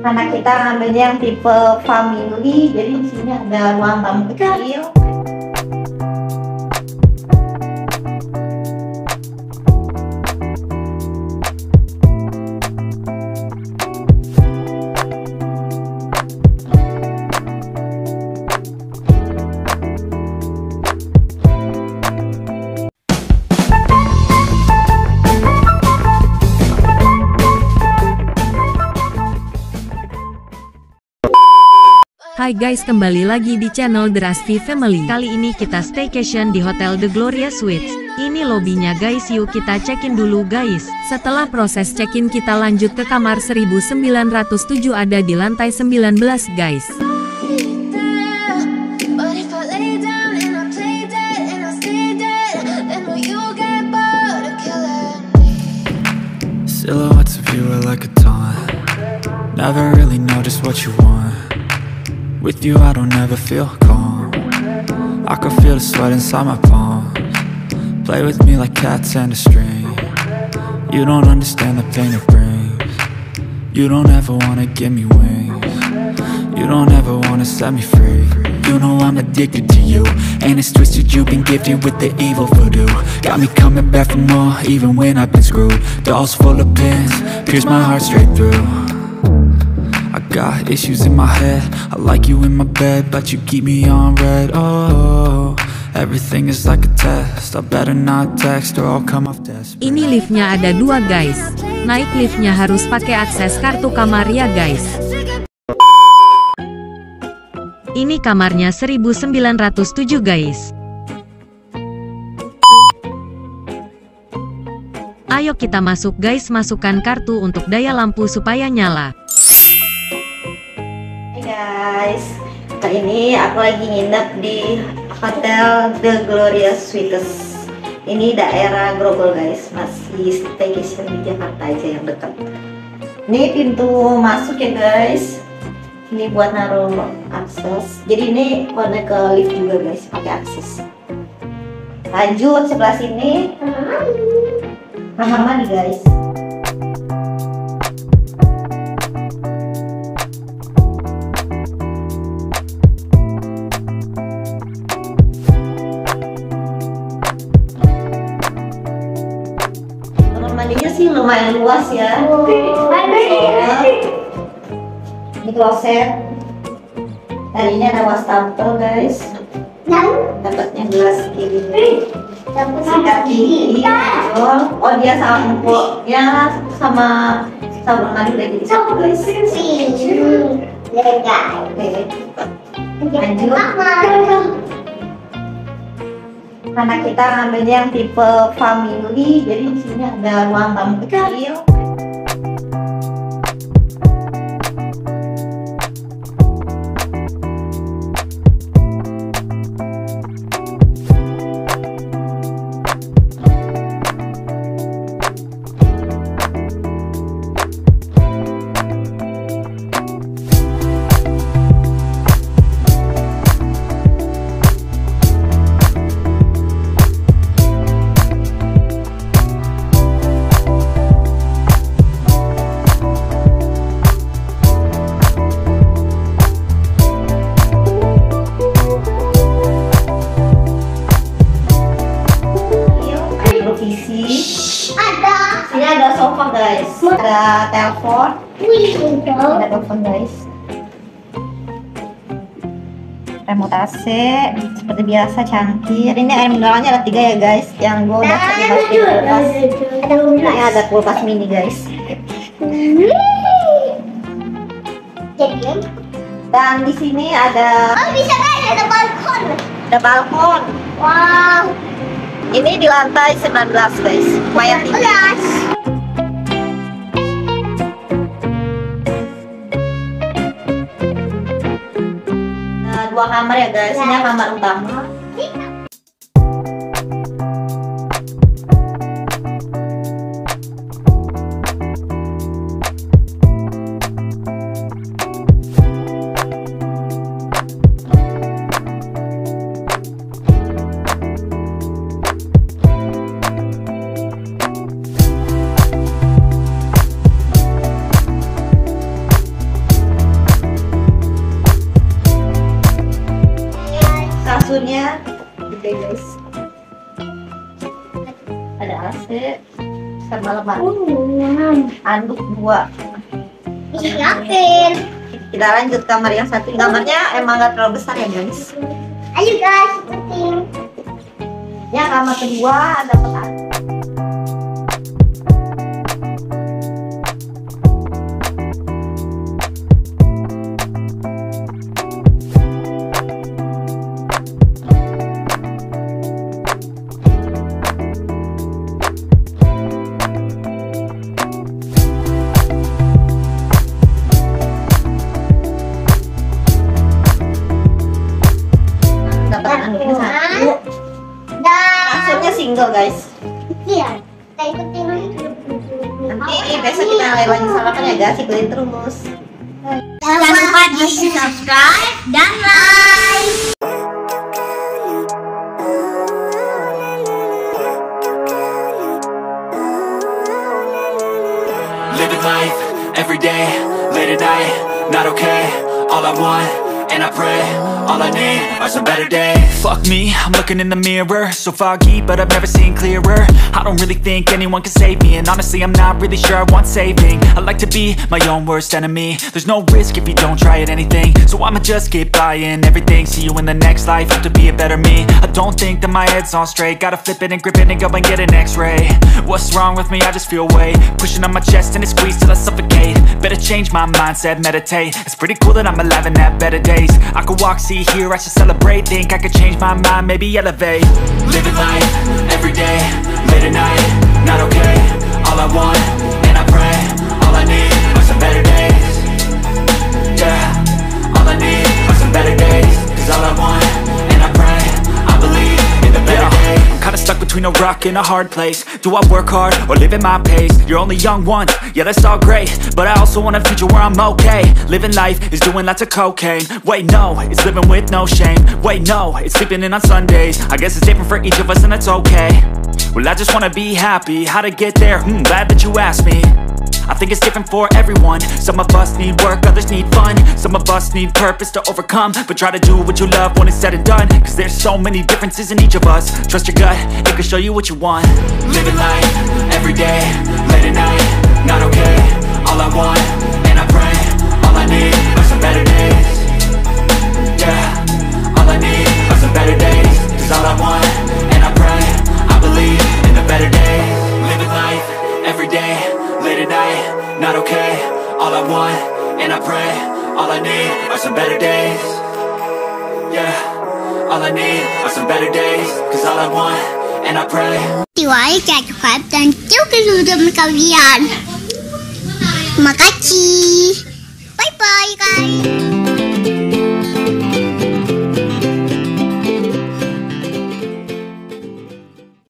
Karena kita ngambilnya yang tipe family, jadi di sini ada ruang tamu kecil. Hai guys, kembali lagi di channel derasfhi Family. Kali ini kita staycation di Hotel The GLORIA Suites. Ini lobbynya guys, yuk kita check-in dulu guys. Setelah proses check-in kita lanjut ke kamar 1907, ada di lantai 19 guys. Silhouettes of you are like a taunt. Never really know just what you want. With you I don't ever feel calm. I can feel the sweat inside my palms. Play with me like cats and a string. You don't understand the pain it brings. You don't ever wanna give me wings. You don't ever wanna set me free. You know I'm addicted to you, and it's twisted, you've been gifted with the evil voodoo. Got me coming back for more, even when I've been screwed. Dolls full of pins, pierce my heart straight through. I got issues in my head, I like you in my bed, but you keep me on red. Oh, everything is like a test, I better not text or I'll come off desperate. Ini liftnya ada 2 guys. Naik liftnya harus pakai akses kartu kamar ya guys. Ini kamarnya 1907 guys. Ayo kita masuk guys, masukkan kartu untuk daya lampu supaya nyala. Guys, kali ini aku lagi nginep di Hotel The GLORIA Suites. Ini daerah Grogol guys, masih staycation di Jakarta aja yang dekat. Ini pintu masuk ya guys. Ini buat naruh akses. Jadi ini kode ke lift juga guys, pakai akses. Lanjut sebelah sini, kamar mandi guys. Mandinya sih lumayan luas ya. Ini kloset. Tadinya ada wastafel guys. Dapatnya gelas gini. Sikat gigi. Oh dia sama empuknya sama sabun mandi udah jadi satu guys. Oke. Lanjut. Karena kita ngambilnya yang tipe family, jadi di sini ada ruang tamu kecil. Sini ada sofa guys, ada telepon, ada telepon guys, remote AC seperti biasa cangkir. Ini air mineralnya ada 3 ya guys, yang gue udah tadi masukin kulkas. Ini ada kulkas mini guys. Dan di sini ada, oh bisa guys, ada balkon. Ada balkon. Wow. Ini di lantai 19 guys, lumayan tinggi. Nah, 2 kamar ya guys, ini kamar utama. kasurnya gede guys, ada AC sama lemari, anduk 2. Siapin. Kita lanjut kamar yang satu. Kamarnya emang gak terlalu besar ya guys. Ayo guys, penting. Ya kamar kedua ada petak. Kasurnya single guys. Iya, kita ikutin Nanti besok kita lagi sarapan ya guys, ikutin terus. Jangan lupa di subscribe dan like. Living life, every day, late at night, not okay. All I want, and I pray, all I need are some better days. Fuck me, I'm looking in the mirror, so foggy, but I've never seen clearer. I don't really think anyone can save me, and honestly I'm not really sure I want saving. I like to be my own worst enemy. There's no risk if you don't try at anything, so I'ma just keep buying everything. See you in the next life, have to be a better me. I don't think that my head's on straight, gotta flip it and grip it and go and get an x-ray. What's wrong with me? I just feel weight pushing on my chest and it squeezes till I suffocate. Better change my mindset, meditate. It's pretty cool that I'm alive and have better days. I could walk, see, hear, I should celebrate. Think I could change my mind, maybe elevate. Living life, every day, late at night, not okay. All I want, and I pray, all I need are some better days. Yeah, all I need are some better days. Cause all I want, and I pray, I believe in the better days. I'm kinda stuck between a rock and a hard place. Do I work hard or live at my pace? You're only young once, yeah that's all great, but I also want a future where I'm okay. Living life is doing lots of cocaine. Wait no, it's living with no shame. Wait no, it's sleeping in on Sundays. I guess it's different for each of us and that's okay. Well I just wanna be happy, how to get there? Glad that you asked me. I think it's different for everyone. Some of us need work, others need fun. Some of us need purpose to overcome. But try to do what you love when it's said and done. Cause there's so many differences in each of us. Trust your gut, it can show you what you want. Living life, every day, late at night, not okay. All I want, and I pray, all I need are some better days. Yeah, all I need are some better days. Cause all I want, and I pray, I believe in the better days. Living life, every day, late at night, not okay. All I want, and I pray, all I need are some better days. Yeah, all I need are some better days. Cause all I want, and I pray. Subscribe dan chúc cái video kalian. Terima kasih. Bye bye guys.